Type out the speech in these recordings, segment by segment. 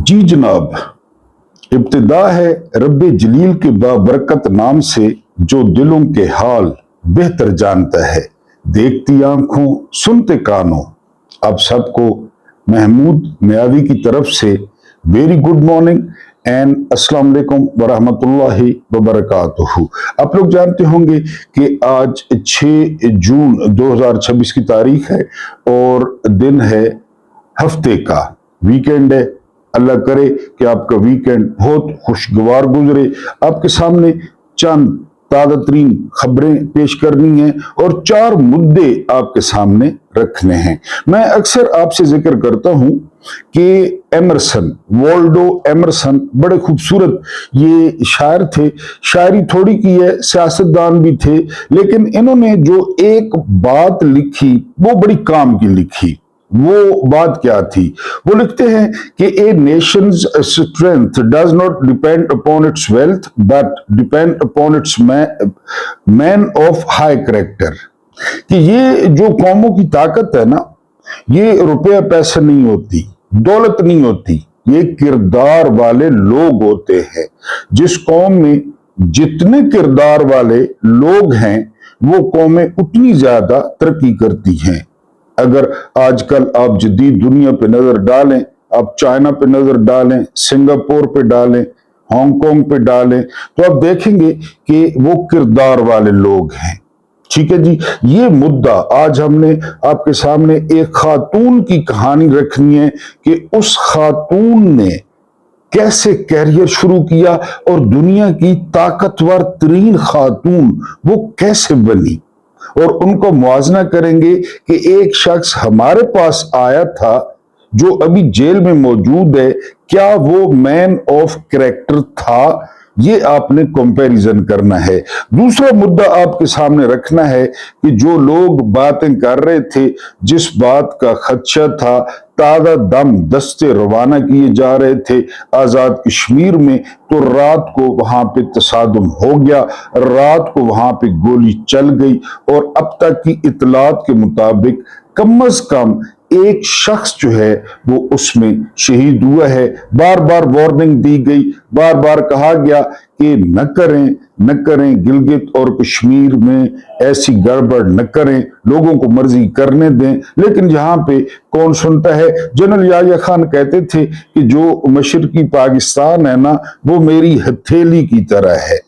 जी जनाब, इब्तिदा है रब्बे जलील के बाबरकत नाम से जो दिलों के हाल बेहतर जानता है। देखती आंखों सुनते कानों, आप सबको महमूद मियावी की तरफ से वेरी गुड मॉर्निंग एंड अस्सलाम वालेकुम वरहमतुल्लाहि वबरकातुहू। आप लोग जानते होंगे कि आज 6 जून 2026 की तारीख है और दिन है हफ्ते का, वीकेंड है। अल्लाह करे कि आपका वीकेंड बहुत खुशगवार गुजरे। आपके सामने चंद ताज़ा तरीन खबरें पेश करनी है और 4 मुद्दे आपके सामने रखने हैं। मैं अक्सर आपसे जिक्र करता हूं कि एमरसन, वॉल्डो एमरसन बड़े खूबसूरत ये शायर थे। शायरी थोड़ी की है, सियासतदान भी थे, लेकिन इन्होंने जो एक बात लिखी वो बड़ी काम की लिखी। वो बात क्या थी? वो लिखते हैं कि a nation's strength does not depend upon its wealth but depend upon its man of high character. कि ये जो कौमों की ताकत है ना, ये रुपया पैसा नहीं होती, दौलत नहीं होती, ये किरदार वाले लोग होते हैं। जिस कौम में जितने किरदार वाले लोग हैं वो कौमें उतनी ज्यादा तरक्की करती हैं। अगर आजकल आप जदीद दुनिया पे नजर डालें, आप चाइना पे नजर डालें, सिंगापुर पे डालें, हांगकांग पे डालें, तो आप देखेंगे कि वो किरदार वाले लोग हैं। ठीक है जी, ये मुद्दा आज हमने आपके सामने एक खातून की कहानी रखनी है कि उस खातून ने कैसे कैरियर शुरू किया और दुनिया की ताकतवर तरीन खातून वो कैसे बनी, और उनको मुआवजा करेंगे कि एक शख्स हमारे पास आया था जो अभी जेल में मौजूद है, क्या वो मैन ऑफ कैरेक्टर था? ये आपने कंपैरिजन करना है। दूसरा मुद्दा आपके सामने रखना है कि जो लोग बातें कर रहे थे, जिस बात का खदशा था, ताजा दम दस्ते रवाना किए जा रहे थे आजाद कश्मीर में, तो रात को वहां पे तसादुम हो गया, रात को वहां पे गोली चल गई और अब तक की इतलात के मुताबिक कम अज कम एक शख्स जो है वो उसमें शहीद हुआ है। बार बार वार्निंग दी गई, बार बार कहा गया कि न करें न करें, गिलगित और कश्मीर में ऐसी गड़बड़ न करें, लोगों को मर्जी करने दें। लेकिन यहाँ पे कौन सुनता है? जनरल याह्या खान कहते थे कि जो मशरकी पाकिस्तान है ना, वो मेरी हथेली की तरह है,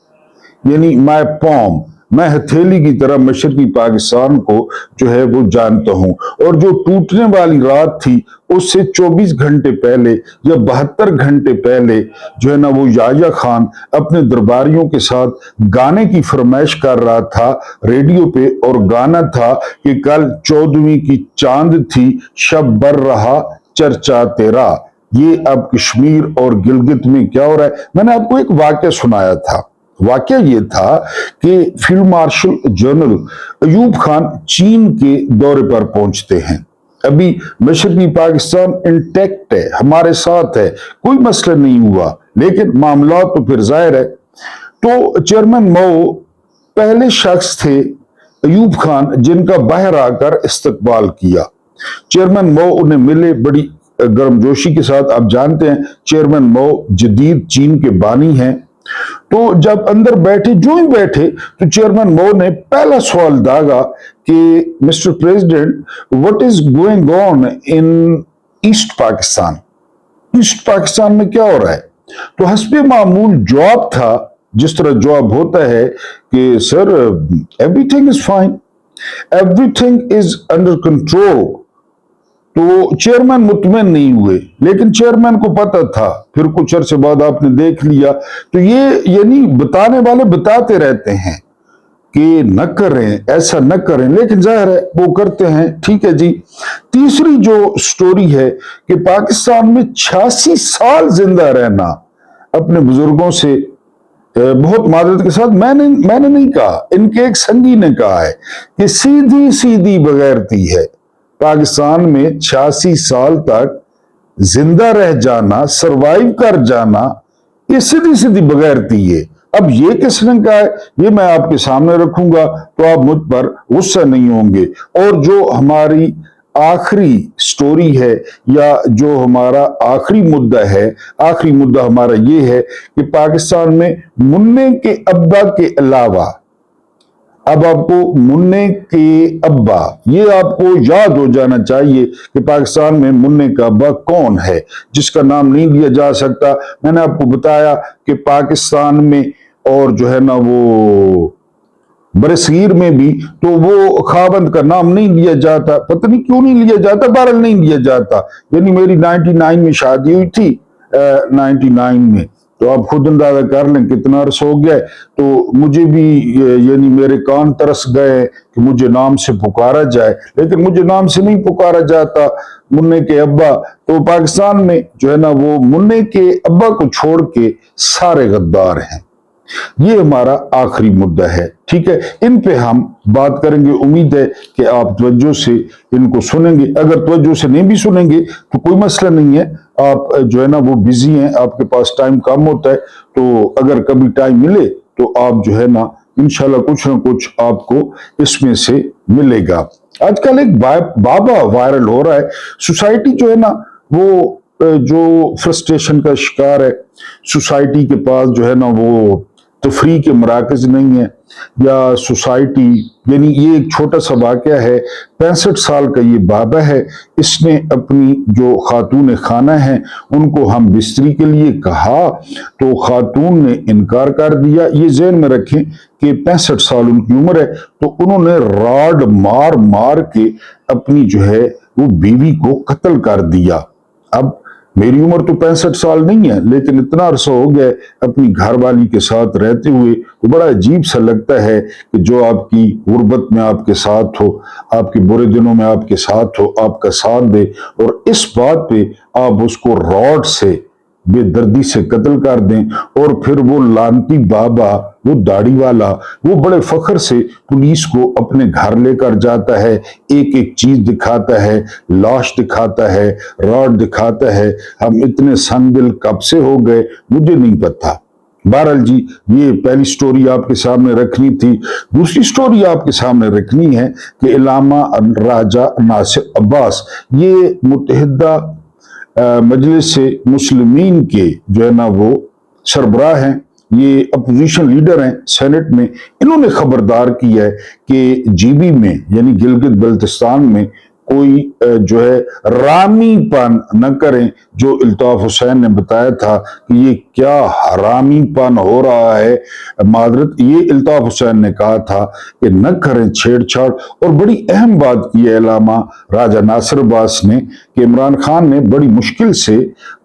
यानी माय पॉम, मैं हथेली की तरह मशरकी पाकिस्तान को जो है वो जानता हूं। और जो टूटने वाली रात थी उससे 24 घंटे पहले या 72 घंटे पहले जो है ना, वो याह्या खान अपने दरबारियों के साथ गाने की फरमाइश कर रहा था रेडियो पे, और गाना था कि कल 14वीं की चांद थी, शब बर रहा चर्चा तेरा। ये अब कश्मीर और गिलगित में क्या हो रहा है? मैंने आपको एक वाक्य सुनाया था। वाक्य ये था कि field marshal general Ayub Khan चीन के दौरे पर पहुंचते हैं। अभी मशरकी पाकिस्तान इंटैक्ट है, हमारे साथ है, कोई मसला नहीं हुआ, लेकिन मामला तो फिर जाहिर है। तो चेयरमैन मो पहले शख्स थे अयूब खान जिनका बाहर आकर इस्तकबाल किया। चेयरमैन मो उन्हें मिले बड़ी गर्मजोशी के साथ। आप जानते हैं चेयरमैन मो जदीद चीन के बानी हैं। तो जब अंदर बैठे, जो ही बैठे, तो चेयरमैन मो ने पहला सवाल दागा कि mister president, what is going on in east Pakistan? East Pakistan में क्या हो रहा है? तो हस्बे मामूल जवाब था, जिस तरह जवाब होता है कि sir everything is fine, everything is under control. तो चेयरमैन मुतमईन नहीं हुए, लेकिन चेयरमैन को पता था। फिर कुछ अरसे बाद आपने देख लिया, तो ये यानी बताने वाले बताते रहते हैं कि न करें, ऐसा न करें, लेकिन जाहिर है वो करते हैं। ठीक है जी। तीसरी जो स्टोरी है कि पाकिस्तान में 86 साल जिंदा रहना अपने बुजुर्गों से, बहुत मादरत के साथ मैंने नहीं कहा, इनके एक संगी ने कहा है कि सीधी सीधी बगैरती है। पाकिस्तान में 86 साल तक जिंदा रह जाना, सरवाइव कर जाना, ये सीधी सीधी बगैरती है। अब ये किसने कहा है, ये मैं आपके सामने रखूंगा तो आप मुझ पर गुस्सा नहीं होंगे। और जो हमारी आखिरी स्टोरी है या जो हमारा आखिरी मुद्दा है, आखिरी मुद्दा हमारा ये है कि पाकिस्तान में मुन्ने के अब्बा के अलावा, अब आपको मुन्ने के अब्बा, ये आपको याद हो जाना चाहिए कि पाकिस्तान में मुन्ने का अब्बा कौन है जिसका नाम नहीं लिया जा सकता। मैंने आपको बताया कि पाकिस्तान में और जो है ना वो बरसीर में भी तो वो खावंद का नाम नहीं लिया जाता, पता नहीं क्यों नहीं लिया जाता, बहरहाल नहीं लिया जाता। यानी मेरी 99 में शादी हुई थी, 99 में, तो आप खुद अंदाजा कर लें कितना अर्स हो गया। तो मुझे भी यानी मेरे कान तरस गए कि मुझे नाम से पुकारा जाए, लेकिन मुझे नाम से नहीं पुकारा जाता, मुन्ने के अब्बा। तो पाकिस्तान में जो है ना वो मुन्ने के अब्बा को छोड़ के सारे गद्दार हैं। ये हमारा आखिरी मुद्दा है, ठीक है। इन पे हम बात करेंगे। उम्मीद है कि आप तवज्जो से इनको सुनेंगे। अगर तवज्जो से नहीं भी सुनेंगे तो कोई मसला नहीं है, आप जो है ना वो बिजी हैं, आपके पास टाइम कम होता है, तो अगर कभी टाइम मिले तो आप जो है ना इंशाल्लाह कुछ ना कुछ आपको इसमें से मिलेगा। आजकल एक बाबा वायरल हो रहा है। सोसाइटी जो है ना वो जो फ्रस्ट्रेशन का शिकार है, सोसाइटी के पास जो है ना वो तफरी के मराकज नहीं है, या सोसाइटी, यानी ये एक छोटा सा वाक़या है। 65 साल का ये बाबा है, इसने अपनी जो खातून खाना है उनको हम बिस्तरी के लिए कहा तो खातून ने इनकार कर दिया। ये ज़हन में रखें कि 65 साल उनकी उम्र है, तो उन्होंने राड मार मार के अपनी जो है वो बीवी को कत्ल कर दिया। अब मेरी उम्र तो 65 साल नहीं है, लेकिन इतना अरसा हो गया अपनी घरवाली के साथ रहते हुए, तो बड़ा अजीब सा लगता है कि जो आपकी गुर्बत में आपके साथ हो, आपके बुरे दिनों में आपके साथ हो, आपका साथ दे, और इस बात पे आप उसको रॉड से बेदर्दी से कत्ल कर दें। और फिर वो लानती बाबा, वो दाढ़ी वाला, वो बड़े फख्र से पुलिस को अपने घर लेकर जाता है, एक एक चीज दिखाता है, लाश दिखाता है, रॉड दिखाता है। हम इतने संगदिल कब से हो गए मुझे नहीं पता। बहरहाल जी, ये पहली स्टोरी आपके सामने रखनी थी। दूसरी स्टोरी आपके सामने रखनी है कि इलामा राजा नासिर अब्बास, ये मुत्तहिदा मजलिस मुस्लिमीन के जो है ना वो सरबराह हैं, ये अपोजिशन लीडर हैं सेनेट में। इन्होंने खबरदार की है कि जीबी में यानी गिलगित बल्तिस्तान में कोई जो है रामीपन न करें। जो इल्ताफ हुसैन ने बताया था कि ये क्या हरामीपन हो रहा है, मादरत, ये इल्ताफ हुसैन ने कहा था कि न करें छेड़छाड़। और बड़ी अहम बात की है इलामा राजा नासिर अब्बास ने कि इमरान खान ने बड़ी मुश्किल से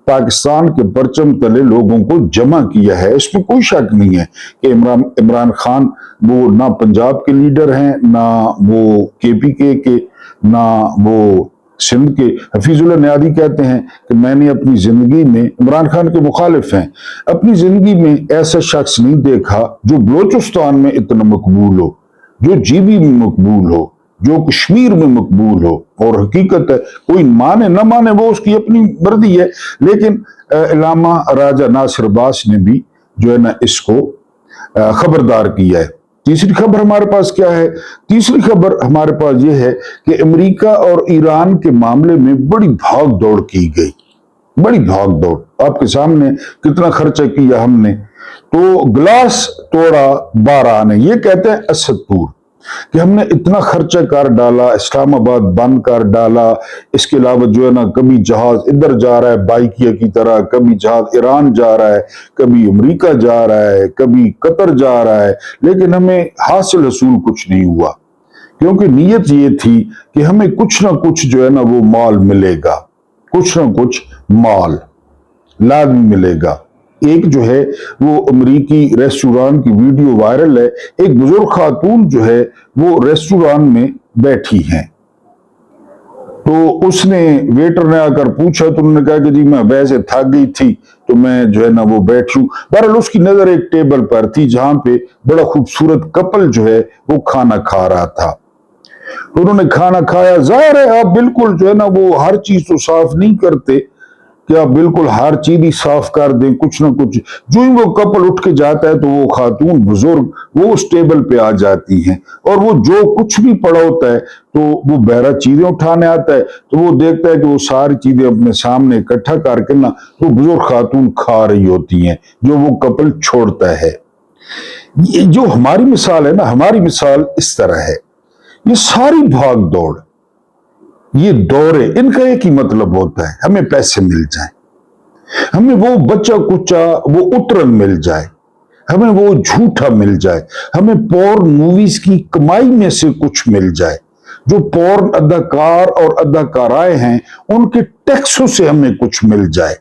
पाकिस्तान के परचम तले लोगों को जमा किया है। इसमें कोई शक नहीं है कि इमरान खान वो ना पंजाब के लीडर हैं, ना वो केपीके के, ना वो सिंध के। हफीजुल्लाह नियादी कहते हैं कि मैंने अपनी जिंदगी में, इमरान खान के मुखालिफ हैं, अपनी जिंदगी में ऐसा शख्स नहीं देखा जो बलोचिस्तान में इतना मकबूल हो, जो जीबी में मकबूल हो, जो कश्मीर में मकबूल हो। और हकीकत है, कोई माने न माने वो उसकी अपनी मर्जी है, लेकिन इलामा राजा नासिर अब्बास ने भी जो है ना इसको खबरदार किया है। तीसरी खबर हमारे पास क्या है? तीसरी खबर हमारे पास यह है कि अमेरिका और ईरान के मामले में बड़ी भाग दौड़ की गई, बड़ी भाग दौड़। आपके सामने कितना खर्चा किया हमने, तो गिलास तोड़ा 12 ने, ये कहते हैं असदपुर, कि हमने इतना खर्चा कर डाला, इस्लामाबाद बंद कर डाला। इसके अलावा जो है ना कभी जहाज इधर जा रहा है बाइकिया की तरह, कभी जहाज ईरान जा रहा है, कभी अमेरिका जा रहा है, कभी कतर जा रहा है, लेकिन हमें हासिल हसूल कुछ नहीं हुआ, क्योंकि नीयत ये थी कि हमें कुछ ना कुछ जो है ना वो माल मिलेगा, कुछ ना कुछ माल लाजमी मिलेगा। एक जो है वो अमरीकी रेस्टोरेंट की वीडियो वायरल है। एक बुजुर्ग खातून जो है वो रेस्टोरेंट में बैठी हैं, तो उसने वेटर ने आकर पूछा तो उन्होंने कहा कि जी मैं वैसे थक गई थी तो मैं जो है ना वो बैठी हूं। बहरहाल उसकी नजर एक टेबल पर थी जहां पे बड़ा खूबसूरत कपल जो है वो खाना खा रहा था। तो उन्होंने खाना खाया। जाहिर है आप बिल्कुल जो है ना वो हर चीज तो साफ नहीं करते, कि आप बिल्कुल हर चीज ही साफ कर दें, कुछ ना कुछ। जो ही वो कपल उठ के जाता है तो वो खातून बुजुर्ग वो उस टेबल पे आ जाती हैं, और वो जो कुछ भी पड़ा होता है तो वो बहरा चीजें उठाने आता है, तो वो देखता है कि वो सारी चीजें अपने सामने इकट्ठा करके ना तो बुजुर्ग खातून खा रही होती हैं, जो वो कपल छोड़ता है। ये जो हमारी मिसाल है ना, हमारी मिसाल इस तरह है। ये सारी भाग दौड़, ये दौरे, इनका एक ही मतलब होता है, हमें पैसे मिल जाए, हमें वो बच्चा कुच्चा वो उतरन मिल जाए, हमें वो झूठा मिल जाए, हमें पोर्न मूवीज की कमाई में से कुछ मिल जाए, जो पोर्न अदाकार और अदाकाराएं हैं उनके टैक्सों से हमें कुछ मिल जाए,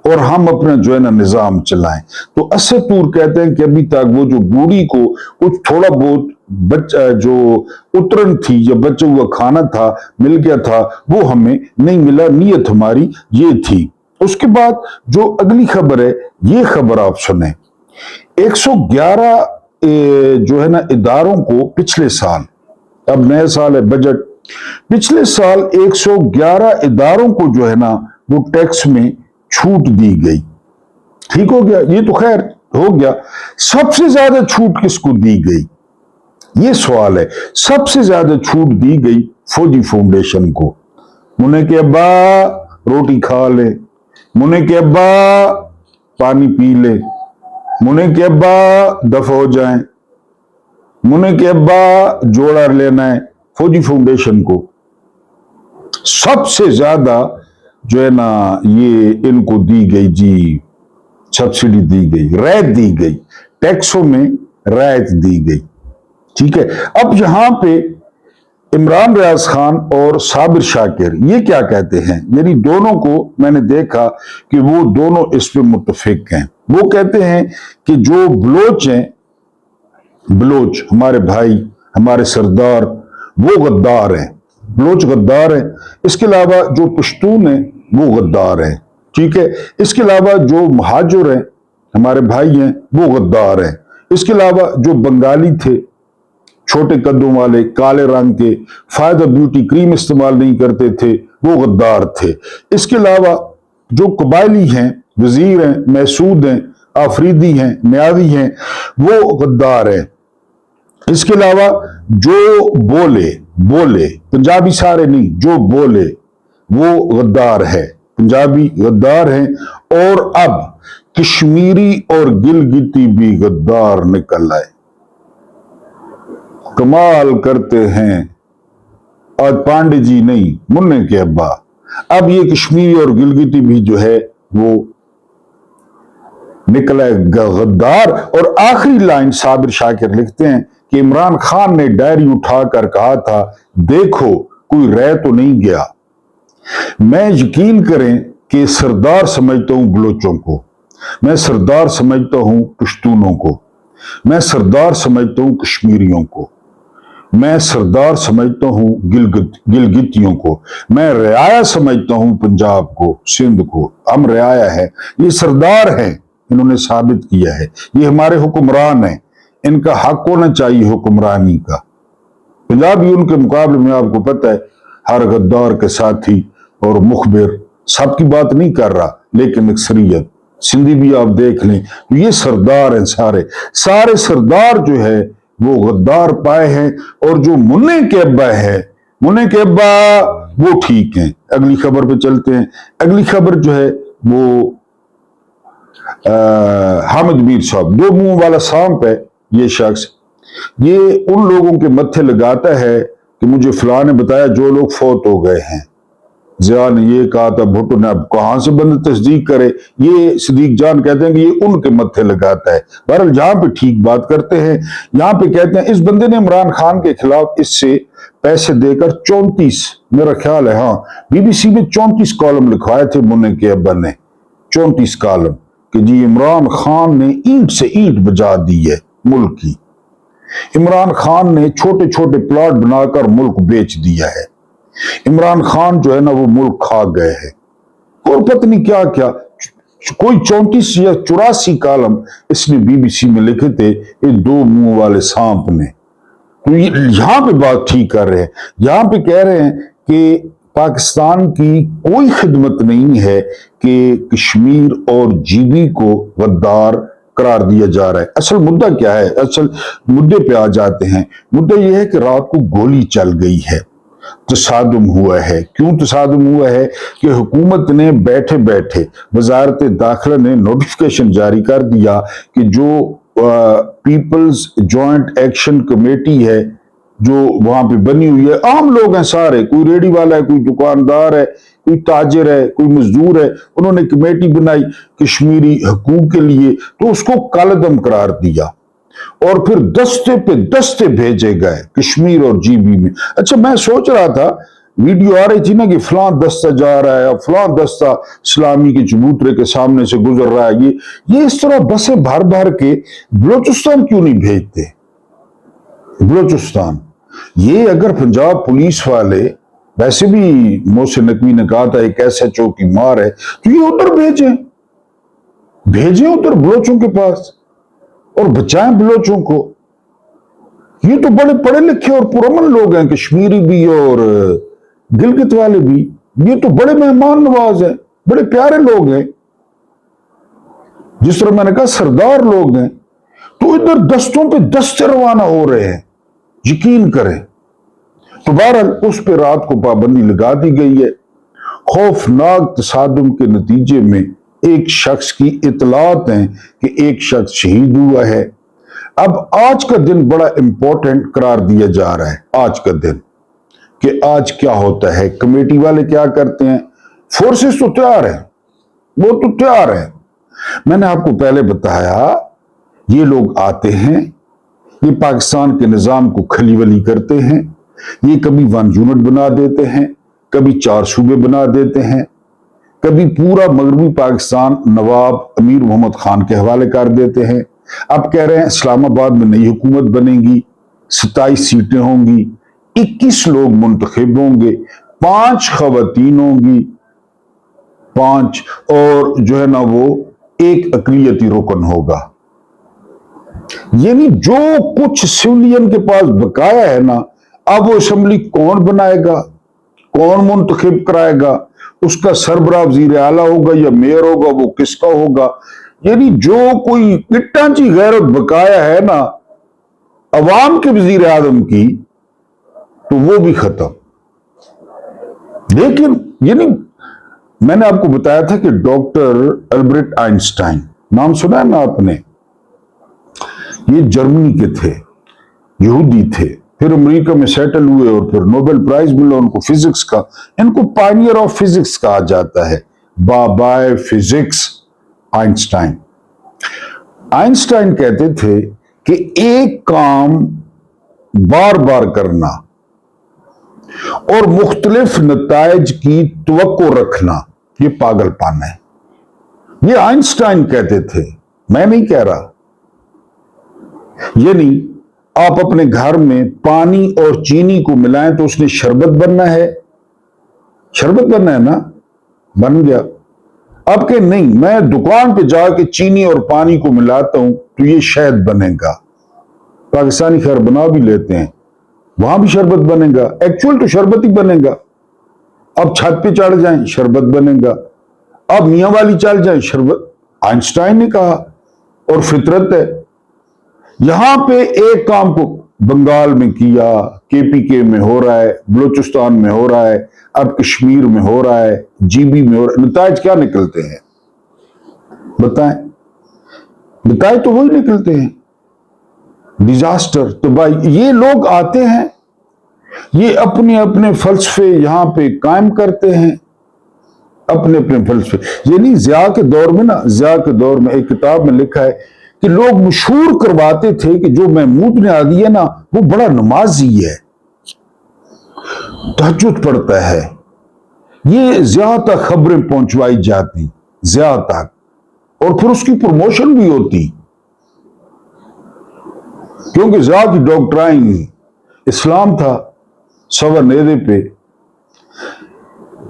और हम अपना जो है ना निजाम चलाएं। तो असतूर कहते हैं कि अभी तक वो जो बूढ़ी को कुछ थोड़ा बहुत बच्चा जो उतरन थी या बचा हुआ खाना था मिल गया था, वो हमें नहीं मिला। नीयत हमारी ये थी। उसके बाद जो अगली खबर है, ये खबर आप सुने। 111 जो है ना इदारों को पिछले साल, अब नया साल है, बजट, पिछले साल 111 इदारों को जो है ना वो टैक्स में छूट दी गई। ठीक हो गया, ये तो खैर हो गया। सबसे ज्यादा छूट किसको दी गई, ये सवाल है। सबसे ज्यादा छूट दी गई फौजी फाउंडेशन को। मुन्ने के अब्बा रोटी खा ले, मुन्ने के अब्बा पानी पी ले, मुन्ने के अब्बा दफा हो जाए, मुन्ने के अब्बा जोड़ा लेना है, फौजी फाउंडेशन को सबसे ज्यादा जो है ना ये इनको दी गई जी, सब्सिडी दी गई, रियायत दी गई, टैक्सों में रियायत दी गई। ठीक है। अब यहां पे इमरान रियाज खान और साबिर शाकिर ये क्या कहते हैं, यानी दोनों को मैंने देखा कि वो दोनों इस पे मुत्तफिक हैं। वो कहते हैं कि जो बलोच हैं, बलोच हमारे भाई, हमारे सरदार, वो गद्दार हैं, बलोच गद्दार हैं। इसके अलावा जो पश्तून हैं वो गद्दार हैं। ठीक है। इसके अलावा जो महाजुर हैं, हमारे भाई हैं, वो गद्दार हैं। इसके अलावा जो बंगाली थे, छोटे कद्दों वाले, काले रंग के, फायदा ब्यूटी क्रीम इस्तेमाल नहीं करते थे, वो गद्दार थे। इसके अलावा जो कबायली हैं, वजीर हैं, महसूद हैं, आफरीदी हैं, न्यावी हैं, वो गद्दार हैं। इसके अलावा जो बोले पंजाबी सारे नहीं, जो बोले वो गद्दार है, पंजाबी गद्दार हैं। और अब कश्मीरी और गिलगिती भी गद्दार निकल आए। कमाल करते हैं, आज पांडे जी नहीं, मुन्ने के अब्बा, अब ये कश्मीरी और गिलगिती भी जो है वो निकला गद्दार। और आखिरी लाइन साबिर शाकिर लिखते हैं कि इमरान खान ने डायरी उठाकर कहा था, देखो कोई रह तो नहीं गया। मैं यकीन करें कि सरदार समझता हूं बलोचों को, मैं सरदार समझता हूं पश्तूनों को, मैं सरदार समझता हूं कश्मीरियों को, मैं सरदार समझता हूं गिलगितियों को, मैं रियाया समझता हूं पंजाब को, सिंध को। हम रियाया है, ये सरदार हैं, इन्होंने साबित किया है, ये हमारे हुक्मरान हैं, इनका हक होना चाहिए हुक्मरानी का। पंजाबी उनके मुकाबले में आपको पता है हर गद्दार के साथी और मुखबिर, सबकी बात नहीं कर रहा, लेकिन अक्सरियत सिंधी भी आप देख लें, ये सरदार हैं, सारे सारे सरदार जो है वो गद्दार पाए हैं। और जो मुन्ने के अब्बा है, मुन्ने के अब्बा वो ठीक हैं। अगली खबर पे चलते हैं। अगली खबर जो है वो हामिद मीर साहब, दो मुंह वाला सांप है ये शख्स। ये उन लोगों के मत्थे लगाता है कि मुझे फलां ने बताया जो लोग फौत हो गए हैं, जिया ने ये कहा था, भुट्टो ने, अब कहां से बंद तस्दीक करे। ये सदीक जान कहते हैं कि ये उनके मत्थे लगाता है। बहरहाल यहाँ पे ठीक बात करते हैं, यहाँ पे कहते हैं इस बंदे ने इमरान खान के खिलाफ इससे पैसे देकर 34, मेरा ख्याल है, हाँ, बीबीसी में 34 कॉलम लिखवाए थे मुन्ने के अब्बा ने, 34 कॉलम, कि जी इमरान खान ने ईंट से ईंट बजा दी है मुल्क की, इमरान खान ने छोटे छोटे प्लॉट बनाकर मुल्क बेच दिया है, इमरान खान जो है ना वो मुल्क खा गए हैं, और पता नहीं क्या क्या, कोई 34 या 84 कॉलम इसने बीबीसी में लिखे थे, ये दो मुंह वाले सांप ने। तो यहां पे बात ठीक कर रहे हैं, यहां पे कह रहे हैं कि पाकिस्तान की कोई खिदमत नहीं है कि कश्मीर और जीबी को गद्दार करार दिया जा रहा है। असल मुद्दा क्या है? असल मुद्दे पे आ जाते हैं। मुद्दा यह है कि रात को गोली चल गई है, तसादुम हुआ है। क्यों तसादुम हुआ है? कि हुकूमत ने बैठे बैठे, वजारत दाखिला ने नोटिफिकेशन जारी कर दिया कि जो पीपल्स जॉइंट एक्शन कमेटी है जो वहां पे बनी हुई है, आम लोग हैं सारे, कोई रेडी वाला है, कोई दुकानदार है, कोई ताजिर है, कोई मजदूर है, उन्होंने कमेटी बनाई कश्मीरी हकूक के लिए, तो उसको कालअदम करार दिया और फिर दस्ते पे दस्ते भेजे गए कश्मीर और जीबी में। अच्छा, मैं सोच रहा था, वीडियो आ रही थी ना कि फलां दस्ता जा रहा है, फलां दस्ता इस्लामी के चबूतरे के सामने से गुजर रहा है। ये इस तरह बसें भर भर के बलोचिस्तान क्यों नहीं भेजते? बलोचिस्तान, ये अगर पंजाब पुलिस वाले, वैसे भी मोहसिन नकवी ने कहा था एक SHO की मार है, तो ये उधर भेजें उधर बलोचों के पास और बचाएं बलोचों को। ये तो बड़े पढ़े लिखे और पुरअमन लोग हैं, कश्मीरी भी और गिलगित वाले भी। ये तो बड़े मेहमान नवाज हैं, बड़े प्यारे लोग हैं, जिस तरह मैंने कहा सरदार लोग हैं। तो इधर दस्तों पे दस्ते रवाना हो रहे हैं, यकीन करें। तो बहरहाल उस पर रात को पाबंदी लगा दी गई है। खौफनाक तसादुम के नतीजे में एक शख्स की इतलात है कि एक शख्स शहीद हुआ है। अब आज का दिन बड़ा इंपॉर्टेंट करार दिया जा रहा है, आज का दिन, कि आज क्या होता है, कमेटी वाले क्या करते हैं। फोर्सेस तो तैयार है, वो तो तैयार है। मैंने आपको पहले बताया, ये लोग आते हैं, ये पाकिस्तान के निजाम को खलीवली करते हैं। ये कभी 1 यूनिट बना देते हैं, कभी 4 सूबे बना देते हैं, कभी पूरा मगरबी पाकिस्तान नवाब अमीर मोहम्मद खान के हवाले कर देते हैं। अब कह रहे हैं इस्लामाबाद में नई हुकूमत बनेगी, 27 सीटें होंगी, 21 लोग मुंतखब होंगे, 5 खवातीन होंगी, 5, और जो है ना वो एक अकलियती रुकन होगा। यानी जो कुछ सिविलियन के पास बकाया है ना, अब वो असेंबली कौन बनाएगा, कौन मुंतखब कराएगा, उसका सरबराह वज़ीर आला होगा या मेयर होगा, वो किसका होगा। यानी जो कोई पिट्टांची गैरत बकाया है ना अवाम के वज़ीर आज़म की, तो वो भी खत्म। लेकिन यानी मैंने आपको बताया था कि डॉक्टर अल्बर्ट आइंस्टाइन, नाम सुना है ना आपने? ये जर्मनी के थे, यहूदी थे, फिर अमेरिका में सेटल हुए और फिर नोबेल प्राइज मिला उनको फिजिक्स का। इनको पायनियर ऑफ फिजिक्स कहा जाता है, बाबाए फिजिक्स आइंस्टाइन। आइंस्टाइन कहते थे कि एक काम बार बार करना और मुख्तलिफ नताइज की तवक्को रखना, ये पागलपन है। ये आइंस्टाइन कहते थे, मैं नहीं कह रहा। यानी आप अपने घर में पानी और चीनी को मिलाएं तो उसने शरबत बनना है, शरबत बनना है ना, बन गया। अब के नहीं, मैं दुकान पे जाके चीनी और पानी को मिलाता हूं तो ये शहद बनेगा। पाकिस्तानी खैर बना भी लेते हैं, वहां भी शरबत बनेगा, एक्चुअल तो शरबत ही बनेगा। अब छत पे चढ़ जाएं शरबत बनेगा, अब मियां वाली चल जाए शरबत। आइंस्टाइन ने कहा, और फितरत है। यहां पे एक काम को बंगाल में किया, KPK में हो रहा है, बलूचिस्तान में हो रहा है, अब कश्मीर में हो रहा है, जीबी में हो रहा है। नताइज क्या निकलते हैं बताएं? नताइज तो वही निकलते हैं, डिजास्टर। तो भाई ये लोग आते हैं, ये अपने अपने फलसफे यहां पे कायम करते हैं, अपने अपने फलसफे। यानी ज़िया के दौर में ना, ज़िया के दौर में एक किताब में लिखा है कि लोग मशहूर करवाते थे कि जो महमूद ने आदि है ना वो बड़ा नमाजी है, तहज्जुद पढ़ता है। ये ज़िया तक खबरें पहुंचवाई जाती, ज़िया तक, और फिर उसकी प्रमोशन भी होती, क्योंकि ज़िया की डॉक्ट्राइन इस्लाम था, सवा नेदे पे।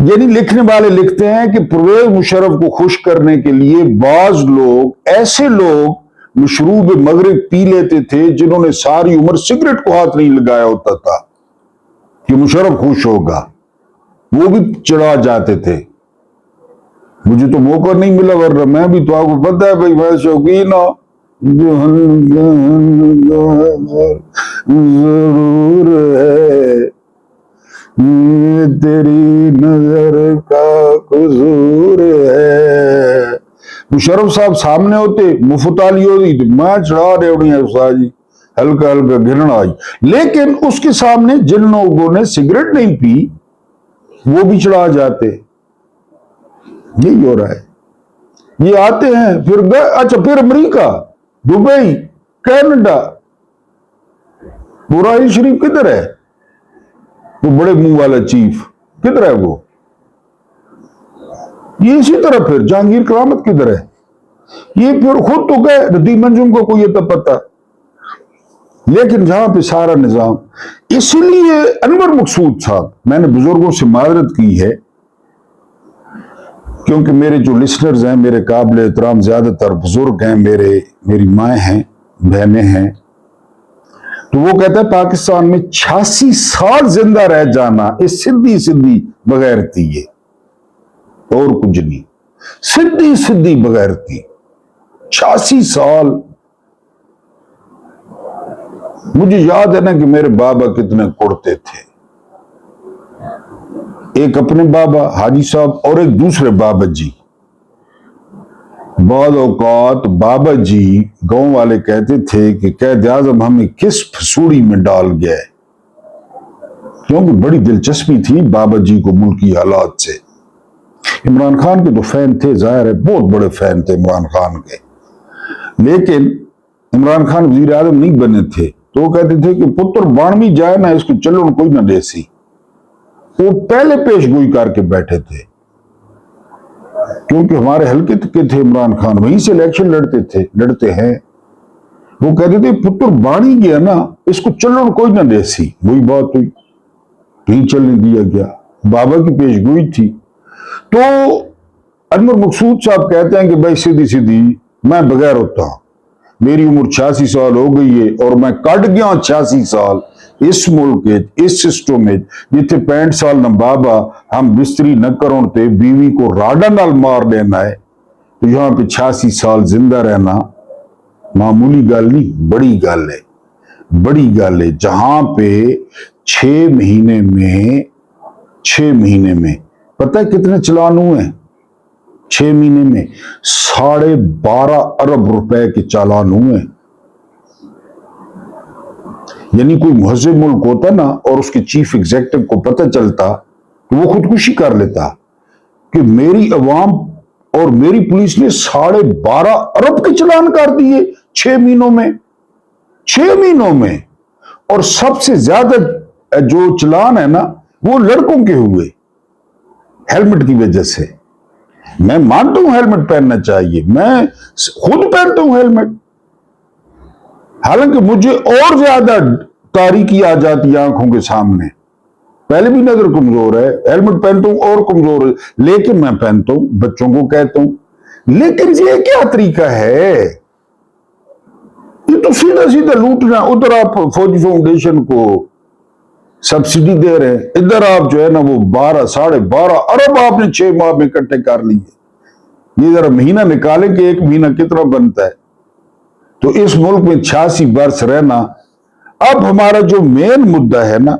यानी लिखने वाले लिखते हैं कि परवेज मुशर्रफ को खुश करने के लिए बाज लोग, ऐसे लोग मशरूब मगरिब पी लेते थे जिन्होंने सारी उम्र सिगरेट को हाथ नहीं लगाया होता था कि मुशर्रफ खुश होगा। वो भी चढ़ा जाते थे। मुझे तो मौका नहीं मिला, वरना मैं भी, तो आपको पता है भाई, मैं शौकीन जरूर है, तेरी नजर का कसूर है। मुशर्रफ साहब सामने होते, मुफ्ताली होती, तो मैं चढ़ा रहे जी, हल्का हल्का घृणा आई। लेकिन उसके सामने जिन लोगों ने सिगरेट नहीं पी वो भी चढ़ा जाते। यही हो रहा है। ये आते हैं, फिर गए, अच्छा फिर अमेरिका, दुबई, कनाडा। बुराई शरीफ किधर है? वो बड़े मुंह वाला चीफ किधर है वो? ये इसी तरह फिर जहांगीर करामत किधर है? ये फिर खुद तो गए, नदीम अंजुम को कोई तो पता। लेकिन जहां पे सारा निजाम, इसलिए अनवर मकसूद साहब, मैंने बुजुर्गों से माजरत की है, क्योंकि मेरे जो लिसनर्स हैं, मेरे काबिल एहतराम ज्यादातर बुजुर्ग हैं, मेरी माएँ हैं, बहनें हैं, तो वो कहता है पाकिस्तान में 86 साल जिंदा रह जाना, ये सीधी सीधी बगैरती है और कुछ नहीं, सीधी सीधी बगैरती। 86 साल। मुझे याद है ना कि मेरे बाबा कितने कुड़ते थे। एक अपने बाबा हाजी साहब और एक दूसरे बाबा जी। बाद औकात बाबा जी, गांव वाले कहते थे कि कैद आजम हमें किस फसूड़ी में डाल गया है, क्योंकि बड़ी दिलचस्पी थी बाबा जी को मुल्की हालात से। इमरान खान के तो फैन थे, जाहिर है बहुत बड़े फैन थे इमरान खान के, लेकिन इमरान खान वजीर आजम नहीं बने थे, तो वो कहते थे कि पुत्र बाण भी जाए ना, इसको चलो कोई ना देसी। वो पहले पेश गोई करके बैठे थे, क्योंकि हमारे हल्के के थे इमरान खान, वहीं से इलेक्शन लड़ते हैं। वो कहते थे पुत्र बाणी गया ना, इसको चलो कोई ना देसी। वही बात हुई, नहीं चलने दिया गया, बाबा की पेश गोई थी। तो अनवर मकसूद साहब कहते हैं कि भाई सीधी सीधी मैं बगैर होता हूं, मेरी उम्र 86 साल हो गई है और मैं कट गया 86 साल इस मुल्क इस सिस्टम में, जिथे 65 साल न बाबा हम बिस्तरी न करों ते बीवी को राडा नाल मार देना है, तो यहां पे 86 साल जिंदा रहना मामूली गल नहीं, बड़ी गल है, बड़ी गल है। जहां पे 6 महीने में पता है कितने चलान हुए हैं? 6 महीने में 12.5 अरब रुपए के चालान हुए। यानी कोई मुहज्जिब मुल्क होता ना और उसके चीफ एग्जीक्यूटिव को पता चलता तो वो खुदकुशी कर लेता कि मेरी अवाम और मेरी पुलिस ने 12.5 अरब के चालान कर दिए 6 महीनों में। 6 महीनों में। और सबसे ज्यादा जो चालान है ना वो लड़कों के हुए, हेलमेट की वजह से। मैं मानता हूं हेलमेट पहनना चाहिए, मैं खुद पहनता हूं हेलमेट, हालांकि मुझे और ज्यादा तारीकी आ जाती है आंखों के सामने, पहले भी नजर कमजोर है, हेलमेट पहनता हूं और कमजोर है, लेकिन मैं पहनता हूं, बच्चों को कहता हूं। लेकिन ये क्या तरीका है? ये तो सीधा सीधा लूटना। उधर आप फौजी फाउंडेशन को सब्सिडी दे रहे हैं, इधर आप जो है ना वो 12.5 अरब आपने 6 माह में इकट्ठे कर लिए। ये जरा महीना निकालें कि एक महीना कितना बनता है। तो इस मुल्क में 86 वर्ष रहना। अब हमारा जो मेन मुद्दा है ना,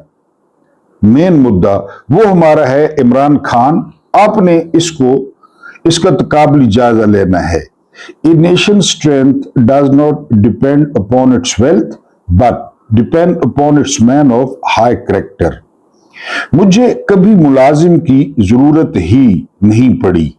मेन मुद्दा वो हमारा है इमरान खान। आपने इसका तकाबली जायजा लेना है। A nation strength does not depend upon its wealth but depend upon its man of high character. मुझे कभी मुलाजिम की जरूरत ही नहीं पड़ी।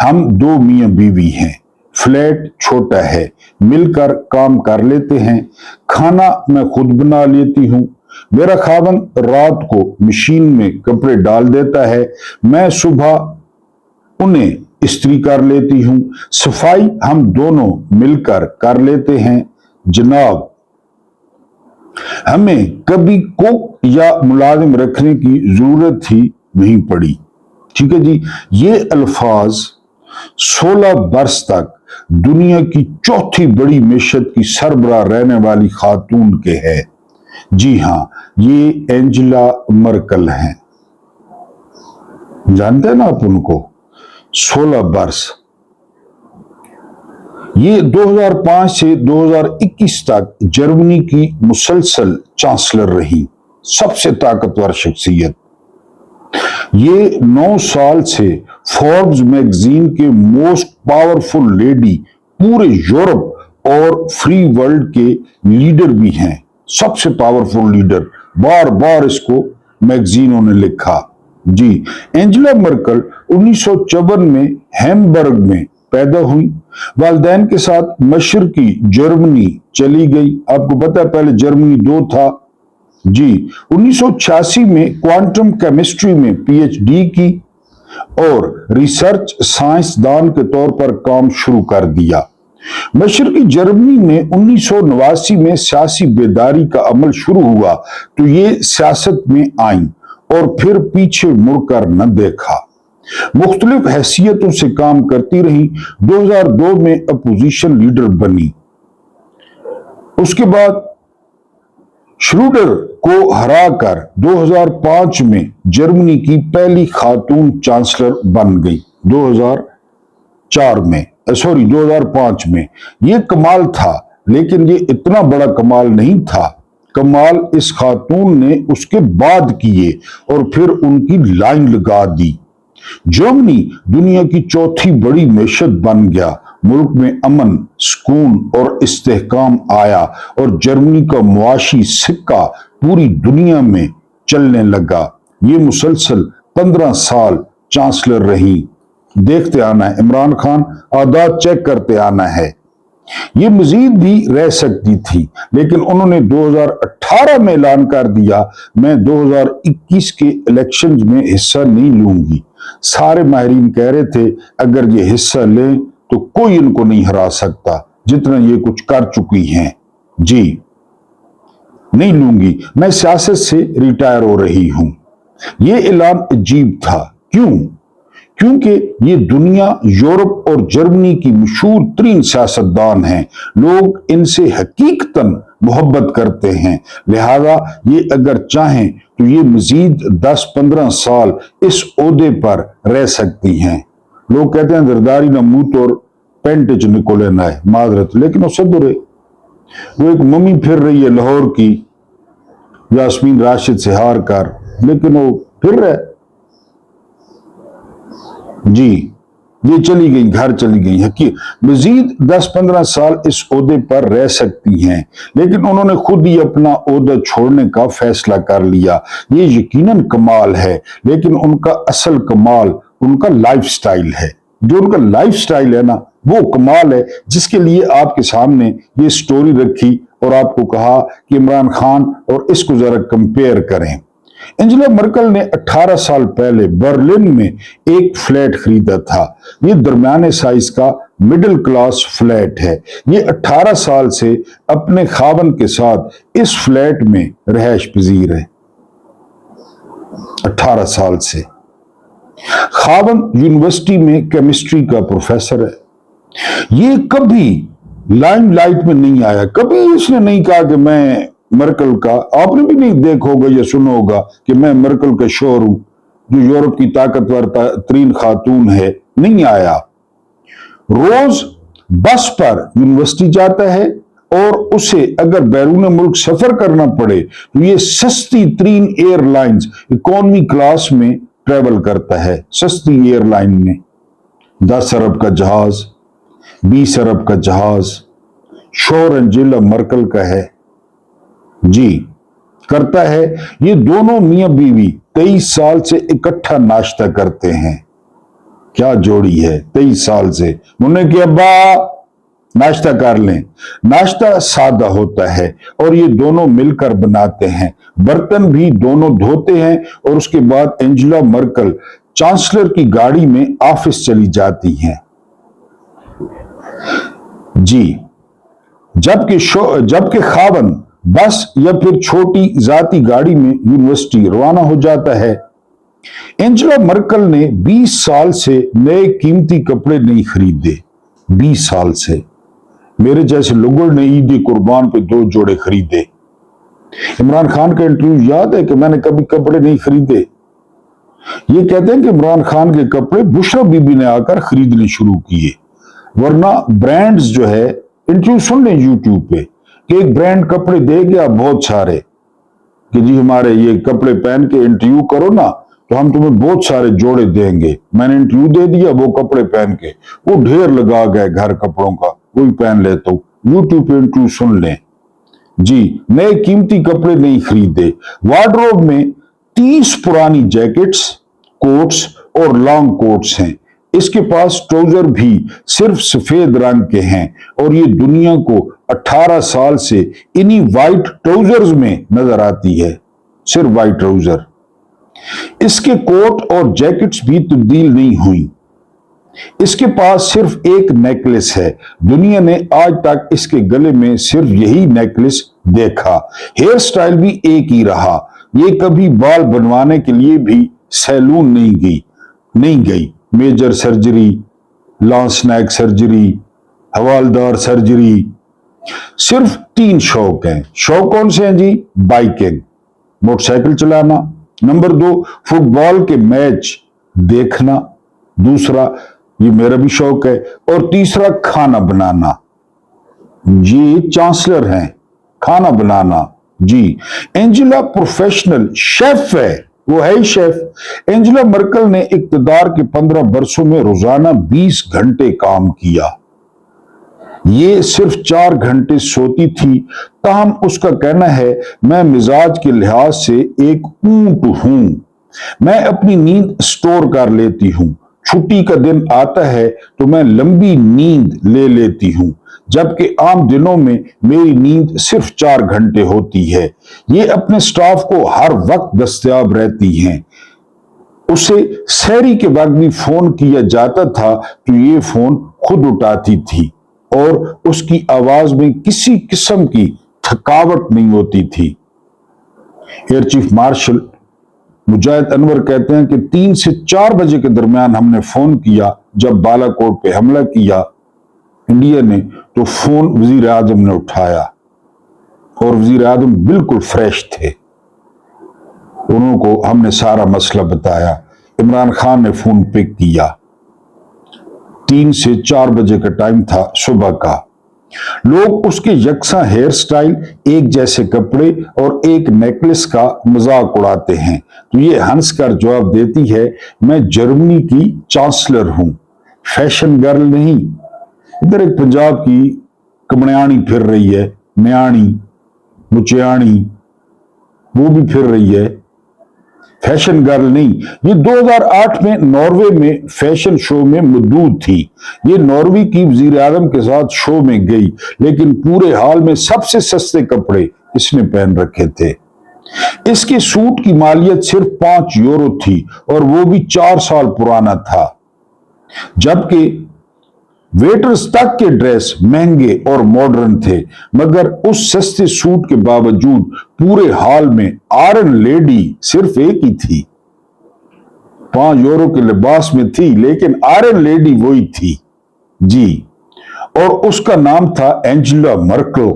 हम 2 मियां बीवी हैं, फ्लैट छोटा है, मिलकर काम कर लेते हैं, खाना मैं खुद बना लेती हूँ। मेरा खावन रात को मशीन में कपड़े डाल देता है, मैं सुबह उन्हें इस्त्री कर लेती हूँ, सफाई हम दोनों मिलकर कर लेते हैं। जनाब, हमें कभी कुक या मुलाजिम रखने की जरूरत ही नहीं पड़ी। ठीक है जी। ये अल्फाज 16 वर्ष तक दुनिया की चौथी बड़ी मैशत की सरबराह रहने वाली खातून के हैं। जी हां, ये एंजेला मर्कल हैं। जानते हैं ना आप उनको, 16 वर्ष। ये 2005 से 2021 तक जर्मनी की मुसलसल चांसलर रही, सबसे ताकतवर शख्सियत। ये 9 साल से फोर्ब्स मैगजीन के मोस्ट पावरफुल लेडी, पूरे यूरोप और फ्री वर्ल्ड के लीडर भी हैं, सबसे पावरफुल लीडर, बार बार इसको मैगजीनों ने लिखा। जी, एंजेला मर्कल 1954 में हैम्बर्ग में पैदा हुई, वालिदैन के साथ मशरकी जर्मनी चली गई। आपको पता है पहले जर्मनी 2 था। जी, 1986 में क्वांटम केमिस्ट्री में पीएचडी की और रिसर्च साइंसदान के तौर पर काम शुरू कर दिया। मशरकी जर्मनी में 1989 में सियासी बेदारी का अमल शुरू हुआ तो ये सियासत में आई और फिर पीछे मुड़कर न देखा। मुख्तलिफ हैसियतों से काम करती रही। 2002 में अपोजिशन लीडर बनी। उसके बाद श्रूडर को हराकर 2005 में जर्मनी की पहली खातून चांसलर बन गई। 2005 में। ये कमाल था, लेकिन ये इतना बड़ा कमाल नहीं था। कमाल इस खातून ने उसके बाद किए और फिर उनकी लाइन लगा दी। जर्मनी दुनिया की चौथी बड़ी मैशत बन गया। मुल्क में अमन, सुकून और इस्तेहकाम आया और जर्मनी का मुआशी सिक्का पूरी दुनिया में चलने लगा। ये मुसलसल 15 साल चांसलर रही। देखते आना है, इमरान खान आदात चेक करते आना है। ये मजीद भी रह सकती थी, लेकिन उन्होंने 2018 में ऐलान कर दिया, मैं 2021 के इलेक्शंस में हिस्सा नहीं लूंगी। सारे माहिरीन कह रहे थे अगर ये हिस्सा लें तो कोई इनको नहीं हरा सकता, जितना ये कुछ कर चुकी हैं। जी, नहीं लूंगी, मैं सियासत से रिटायर हो रही हूं। ये ऐलान अजीब था। क्यों? क्योंकि ये दुनिया, यूरोप और जर्मनी की मशहूर तरीन सियासतदान हैं। लोग इनसे हकीकतन मोहब्बत करते हैं, लिहाजा ये अगर चाहें तो ये मजीद 10-15 साल इस ओहदे पर रह सकती हैं। लोग कहते हैं जरदारी ना मुंह और पेंट च निकोले ना है, माजरत, लेकिन वो सदुरे। वो एक मम्मी फिर रही है लाहौर की, यास्मीन राशिद से हार कर, लेकिन वो फिर रहे। जी, ये चली गई, घर चली गई है कि मजीद 10-15 साल इस ओहदे पर रह सकती हैं, लेकिन उन्होंने खुद ही अपना ओहदा छोड़ने का फैसला कर लिया। ये यकीनन कमाल है, लेकिन उनका असल कमाल उनका लाइफस्टाइल है। जो उनका लाइफस्टाइल है ना, वो कमाल है, जिसके लिए आपके सामने ये स्टोरी रखी और आपको कहा कि इमरान खान और इसको जरा कंपेयर करें। एंजेला मर्कल ने 18 साल पहले बर्लिन में एक फ्लैट खरीदा था। ये दरमियाने साइज का मिडिल क्लास फ्लैट है। ये 18 साल से अपने खावन के साथ इस फ्लैट में रहायश पजीर है। 18 साल से। खावन यूनिवर्सिटी में केमिस्ट्री का प्रोफेसर है। ये कभी लाइमलाइट में नहीं आया, कभी इसने नहीं कहा कि मैं मर्कल का, आपने भी नहीं देखा होगा या सुना होगा कि मैं मर्कल का शोर हूं, जो यूरोप की ताकतवर तरीन खातून है, नहीं आया। रोज बस पर यूनिवर्सिटी जाता है और उसे अगर बैरून मुल्क सफर करना पड़े तो ये सस्ती तरीन एयरलाइंस इकोनॉमी क्लास में ट्रेवल करता है। सस्ती एयरलाइन में 10 अरब का जहाज, 20 अरब का जहाज शोर एंजेला मर्कल का है। जी, करता है। ये दोनों मियां बीवी 23 साल से इकट्ठा नाश्ता करते हैं। क्या जोड़ी है, 23 साल से। मुन्ने के अब्बा नाश्ता कर लें। नाश्ता सादा होता है और ये दोनों मिलकर बनाते हैं। बर्तन भी दोनों धोते हैं और उसके बाद एंजेला मर्कल चांसलर की गाड़ी में ऑफिस चली जाती हैं। जी, जबकि खावन बस या फिर छोटी जाती गाड़ी में यूनिवर्सिटी रवाना हो जाता है। एंजेला मर्कल ने 20 साल से नए कीमती कपड़े नहीं खरीदे। 20 साल से। मेरे जैसे लोगों ने ईद कुर्बान पे 2 जोड़े खरीदे। इमरान खान का इंटरव्यू याद है कि मैंने कभी कपड़े नहीं खरीदे। ये कहते हैं कि इमरान खान के कपड़े बुशरा बीबी ने आकर खरीदने शुरू किए, वरना ब्रांड्स जो है, इंटरव्यू सुन लें यूट्यूब पे कि एक ब्रांड कपड़े दे गया बहुत सारे कि जी हमारे ये कपड़े पहन के इंटरव्यू करो ना तो हम तुम्हें बहुत सारे जोड़े देंगे। मैंने इंटरव्यू दे दिया, वो कपड़े पहन के वो ढेर लगा गए घर कपड़ों का, वही पहन लेता हूं। यूट्यूब पे इंटरव्यू सुन लें जी। नए कीमती कपड़े नहीं खरीदे, वार्डरोब में 30 पुरानी जैकेट्स, कोट्स और लॉन्ग कोट्स हैं। इसके पास ट्राउजर भी सिर्फ सफेद रंग के हैं और ये दुनिया को 18 साल से इन्हीं वाइट ट्राउजर्स में नजर आती है, सिर्फ वाइट ट्राउजर। इसके कोट और जैकेट्स भी तब्दील नहीं हुई। इसके पास सिर्फ एक नेकलेस है, दुनिया ने आज तक इसके गले में सिर्फ यही नेकलेस देखा। हेयर स्टाइल भी एक ही रहा, ये कभी बाल बनवाने के लिए भी सैलून नहीं गई। Major surgery, long neck surgery, हवालदार सर्जरी। सिर्फ 3 शौक हैं। शौक कौन से हैं जी? बाइकिंग, मोटरसाइकिल चलाना। नंबर 2, फुटबॉल के मैच देखना। दूसरा, ये मेरा भी शौक है। और तीसरा, खाना बनाना। ये चांसलर हैं, खाना बनाना जी। एंजेला प्रोफेशनल शेफ है, वो है ही शेफ। एंजेला मर्कल ने इक्तदार के 15 वर्षों में रोजाना 20 घंटे काम किया। ये सिर्फ 4 घंटे सोती थी, ताहम उसका कहना है, मैं मिजाज के लिहाज से एक ऊंट हूं। मैं अपनी नींद स्टोर कर लेती हूं। छुट्टी का दिन आता है तो मैं लंबी नींद ले लेती हूं, जबकि आम दिनों में मेरी नींद सिर्फ 4 घंटे होती है। ये अपने स्टाफ को हर वक्त दस्तयाब रहती हैं। उसे सहरी के वक्त भी फोन किया जाता था तो ये फोन खुद उठाती थी और उसकी आवाज में किसी किस्म की थकावट नहीं होती थी। एयर चीफ मार्शल मुजाहिद अनवर कहते हैं कि 3 से 4 बजे के दरमियान हमने फोन किया जब बालाकोट पे हमला किया इंडिया ने, तो फोन वजीर आजम ने उठाया और वजीर आजम बिल्कुल फ्रेश थे। उनको हमने सारा मसला बताया। इमरान खान ने फोन पिक किया। 3 से 4 बजे का टाइम था सुबह का। लोग उसके यकसा हेयर स्टाइल, एक जैसे कपड़े और एक नेकलेस का मजाक उड़ाते हैं तो ये हंसकर जवाब देती है, मैं जर्मनी की चांसलर हूं, फैशन गर्ल नहीं। इधर एक पंजाब की कमनियाणी फिर रही है, न्याणी मुचियाणी, वो भी फिर रही है, फैशन गर्ल नहीं। ये 2008 में नॉर्वे में फैशन शो में मौजूद थी। ये नॉर्वे की वजीर आजम के साथ शो में गई, लेकिन पूरे हाल में सबसे सस्ते कपड़े इसने पहन रखे थे। इसके सूट की मालियत सिर्फ 5 यूरो थी और वो भी 4 साल पुराना था, जबकि वेटर्स तक के ड्रेस महंगे और मॉडर्न थे। मगर उस सस्ते सूट के बावजूद पूरे हाल में आयरन लेडी सिर्फ एक ही थी। 5 यूरो के लिबास में थी लेकिन आयरन लेडी वही थी जी, और उसका नाम था एंजेला मर्कल।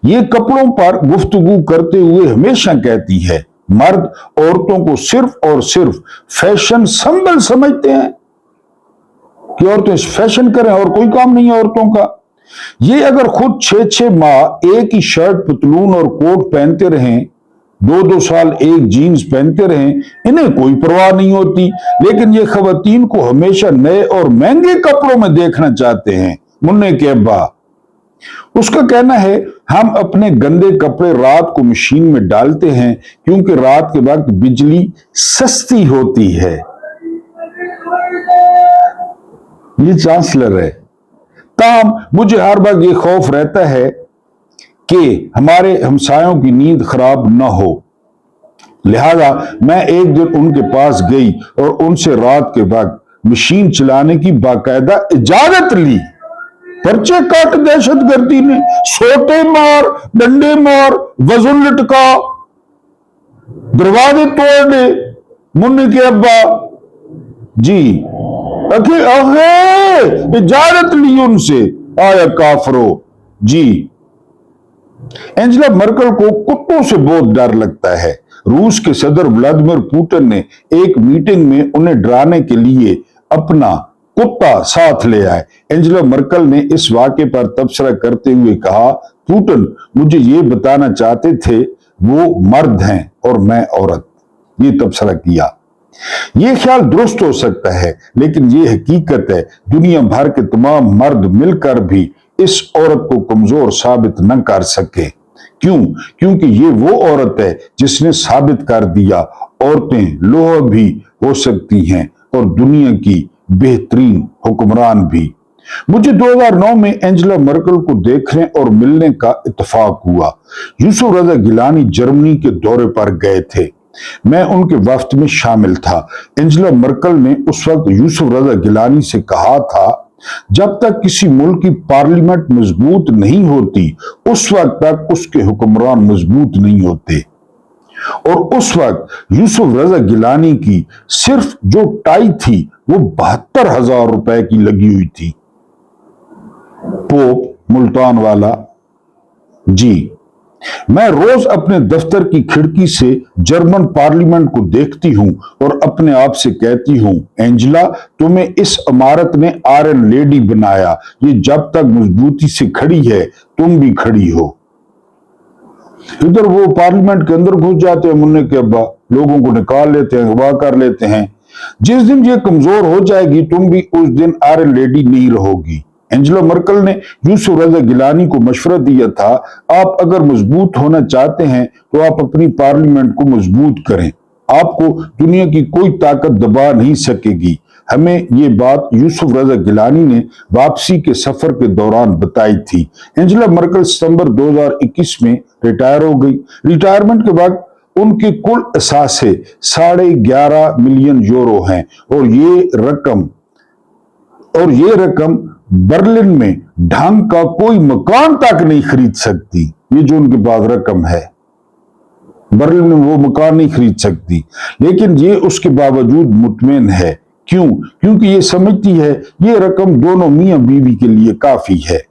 ये कपड़ों पर गुफ्तगू करते हुए हमेशा कहती है, मर्द औरतों को सिर्फ और सिर्फ फैशन संबल समझते हैं कि औरतें फैशन करें और कोई काम नहीं है औरतों का। ये अगर खुद 6-6 माह एक ही शर्ट, पतलून और कोट पहनते रहें, 2-2 साल एक जीन्स पहनते रहें, इन्हें कोई परवाह नहीं होती। लेकिन ये खवातीन को हमेशा नए और महंगे कपड़ों में देखना चाहते हैं। मुन्ने के अब्बा, उसका कहना है, हम अपने गंदे कपड़े रात को मशीन में डालते हैं क्योंकि रात के वक्त बिजली सस्ती होती है। ये चांसलर है। ताहम मुझे हर वक्त ये खौफ रहता है कि हमारे हमसायों की नींद खराब न हो, लिहाजा मैं एक दिन उनके पास गई और उनसे रात के वक्त मशीन चलाने की बाकायदा इजाजत ली। पर्चे काट दहशतगर्दी ने, सोटे मार, डंडे मार, वजन लटका, दरवाजे तोड़ दे। मुन्नी के अब्बा जी इजाजत ली उनसे, आया काफरो जी। एंजेला मर्कल को कुत्तों से बहुत डर लगता है। रूस के सदर व्लादिमीर पुतिन ने एक मीटिंग में उन्हें डराने के लिए अपना कुत्ता साथ ले आए। एंजेला मर्केल ने इस वाक़े पर तबसरा करते हुए कहा, पुतिन मुझे ये बताना चाहते थे वो मर्द हैं और मैं औरत। ये तबसरा किया। ये ख्याल दुरुस्त हो सकता है, लेकिन ये हकीकत है दुनिया भर के तमाम मर्द मिलकर भी इस औरत को कमजोर साबित न कर सके। क्यों? क्योंकि ये वो औरत है जिसने साबित कर दिया औरतें लोहा भी हो सकती हैं और दुनिया की बेहतरीन हुक्मरान भी। मुझे 2009 में एंजेला मर्केल को देखने और मिलने का इत्तेफाक हुआ। यूसुफ रजा गिलानी जर्मनी के दौरे पर गए थे। मैं उनके वफ्द में शामिल था। एंजेला मर्केल ने उस वक्त यूसुफ रजा गिलानी से कहा था, जब तक किसी मुल्क की पार्लियामेंट मजबूत नहीं होती उस वक्त तक उसके हुक्मरान मजबूत नहीं होते। और उस वक्त यूसुफ रजा गिलानी की सिर्फ जो टाई थी वो 72,000 रुपए की लगी हुई थी। पोप मुल्तान वाला जी। मैं रोज अपने दफ्तर की खिड़की से जर्मन पार्लियामेंट को देखती हूं और अपने आप से कहती हूं, एंजेला तुम्हें इस इमारत ने आयरन लेडी बनाया। ये जब तक मजबूती से खड़ी है तुम भी खड़ी हो। इधर वो पार्लियामेंट के अंदर घुस जाते हैं मुन्ने के अब्बा, लोगों को निकाल लेते हैं, अगवा कर लेते हैं। जिस दिन ये कमजोर हो जाएगी तुम भी उस दिन आयरन लेडी नहीं रहोगी। एंजेला मर्केल ने यूसुफ रजा गिलानी को मशवरा दिया था, आप अगर मजबूत होना चाहते हैं तो आप अपनी पार्लियामेंट को मजबूत करें। आपको दुनिया की कोई ताकत दबा नहीं सकेगी। हमें ये बात यूसुफ रजा गिलानी ने वापसी के सफर के दौरान बताई थी। एंजेला मर्केल सितंबर 2021 में रिटायर हो गई। रिटायरमेंट के बाद उनकी कुल असासे 11.5 मिलियन यूरो हैं और ये रकम बर्लिन में ढंग का कोई मकान तक नहीं खरीद सकती। ये जो उनके पास रकम है, बर्लिन में वो मकान नहीं खरीद सकती, लेकिन ये उसके बावजूद मुतमईन है। क्यों? क्योंकि ये समझती है ये रकम दोनों मियां बीवी के लिए काफी है।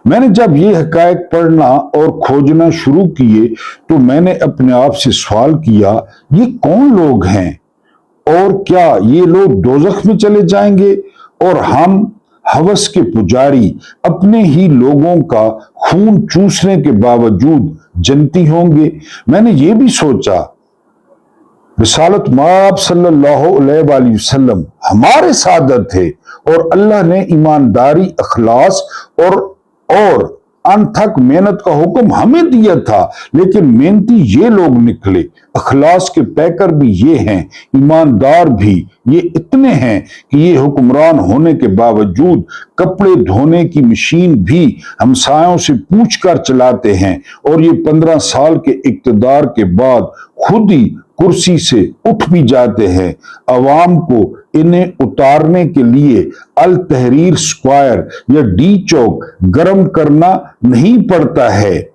मैंने जब ये हकायक पढ़ना और खोजना शुरू किए तो मैंने अपने आप से सवाल किया, ये कौन लोग हैं और क्या ये लोग दोजख में चले जाएंगे और हम हवस के पुजारी अपने ही लोगों का खून चूसने के बावजूद जन्नती होंगे। मैंने ये भी सोचा, रिसालत माब सल्लल्लाहु अलैहि वसल्लम हमारे सादत थे और अल्लाह ने ईमानदारी, अखलास और अनथक मेहनत का हुक्म हमें दिया था, लेकिन मेहनती ये लोग निकले। अखलास के पैकर भी ये हैं, ईमानदार भी ये इतने हैं कि ये हुक्मरान होने के बावजूद कपड़े धोने की मशीन भी हमसायों से पूछकर चलाते हैं और ये 15 साल के इक्तदार के बाद खुद ही कुर्सी से उठ भी जाते हैं। अवाम को इन्हें उतारने के लिए अल तहरीर स्क्वायर या डी चौक गर्म करना नहीं पड़ता है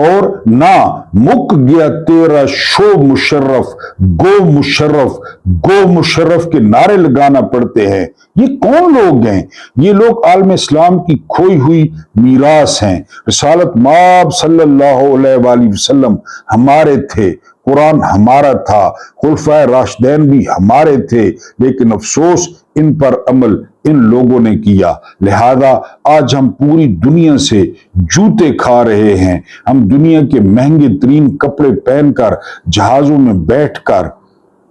और ना मुक गया तेरा शो मुशर्रफ, गो मुशर्रफ, गो मुशर्रफ के नारे लगाना पड़ते हैं। ये कौन लोग हैं? ये लोग आलम इस्लाम की खोई हुई मीरास हैं। रिसालत माब सल्लल्लाहु अलैहि वसल्लम हमारे थे, कुरान हमारा था, खुलफाए राशिदैन भी हमारे थे, लेकिन अफसोस इन पर अमल इन लोगों ने किया। लिहाजा आज हम पूरी दुनिया से जूते खा रहे हैं। हम दुनिया के महंगे तरीन कपड़े पहनकर जहाजों में बैठकर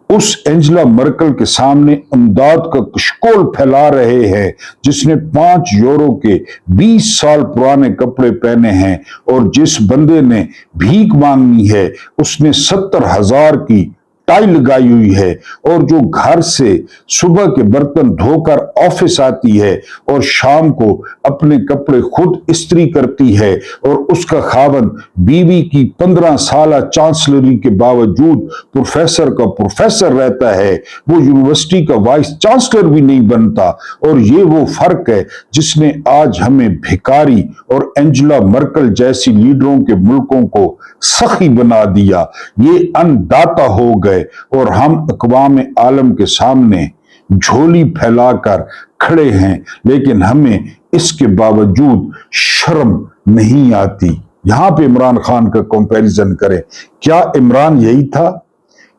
उस एंजेला मर्केल के सामने इमदाद का कशकोल फैला रहे हैं जिसने 5 यूरो के 20 साल पुराने कपड़े पहने हैं, और जिस बंदे ने भीख मांगनी है उसने 70,000 की टाई लगाई हुई है, और जो घर से सुबह के बर्तन धोकर ऑफिस आती है और शाम को अपने कपड़े खुद इस्त्री करती है, और उसका खावंद बीवी की 15 साल चांसलरी के बावजूद प्रोफेसर का प्रोफेसर रहता है, वो यूनिवर्सिटी का वाइस चांसलर भी नहीं बनता। और ये वो फर्क है जिसने आज हमें भिखारी और एंजेला मर्केल जैसी लीडरों के मुल्कों को सखी बना दिया। ये अन्नदाता हो गए और हम अक़वाम आलम के सामने झोली फैलाकर खड़े हैं, लेकिन हमें इसके बावजूद शर्म नहीं आती। यहां पे इमरान खान का कंपैरिजन करें, क्या इमरान यही था?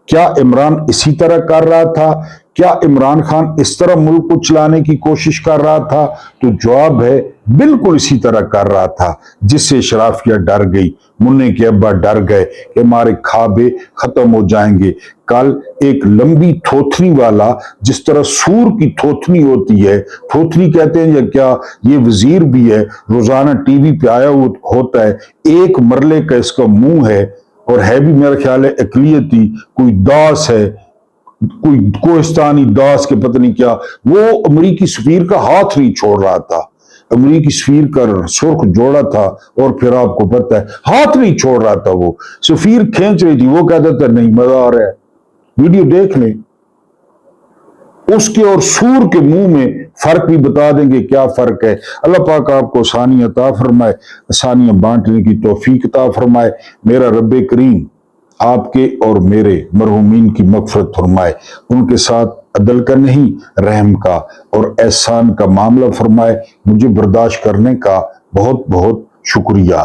क्या इमरान इसी तरह कर रहा था? क्या इमरान खान इस तरह मुल्क को चलाने की कोशिश कर रहा था? तो जवाब है बिल्कुल इसी तरह कर रहा था, जिससे शराफिया डर गई, मुन्ने के अब्बा डर गए कि हमारे खाबे खत्म हो जाएंगे। कल एक लंबी थोथनी वाला, जिस तरह सूर की थोथनी होती है, थोथनी कहते हैं या क्या, ये वजीर भी है, रोजाना टीवी पे आया होता है, एक मरले का इसका मुंह है, और है भी मेरा ख्याल है अकलियती, कोई दास है, कोई कोहिस्तानी दास के पता नहीं क्या, वो अमरीकी सफीर का हाथ नहीं छोड़ रहा था, अमरीकी सफीर का सुर्ख जोड़ा था, और फिर आपको पता है हाथ नहीं छोड़ रहा था, वो सफीर खींच रही थी, वो कहता था नहीं मजा आ रहा है, वीडियो देख लें। उसके और सूर के मुंह में फर्क भी बता देंगे क्या फर्क है। अल्लाह पाक आपको आसानियां अता फरमाए, आसानियां बांटने की तौफीक अता फरमाए। मेरा रब्बे करीम आपके और मेरे मरहूमीन की मगफरत फरमाए, उनके साथ अदल का नहीं रहम का और एहसान का मामला फरमाए। मुझे बर्दाश्त करने का बहुत बहुत शुक्रिया।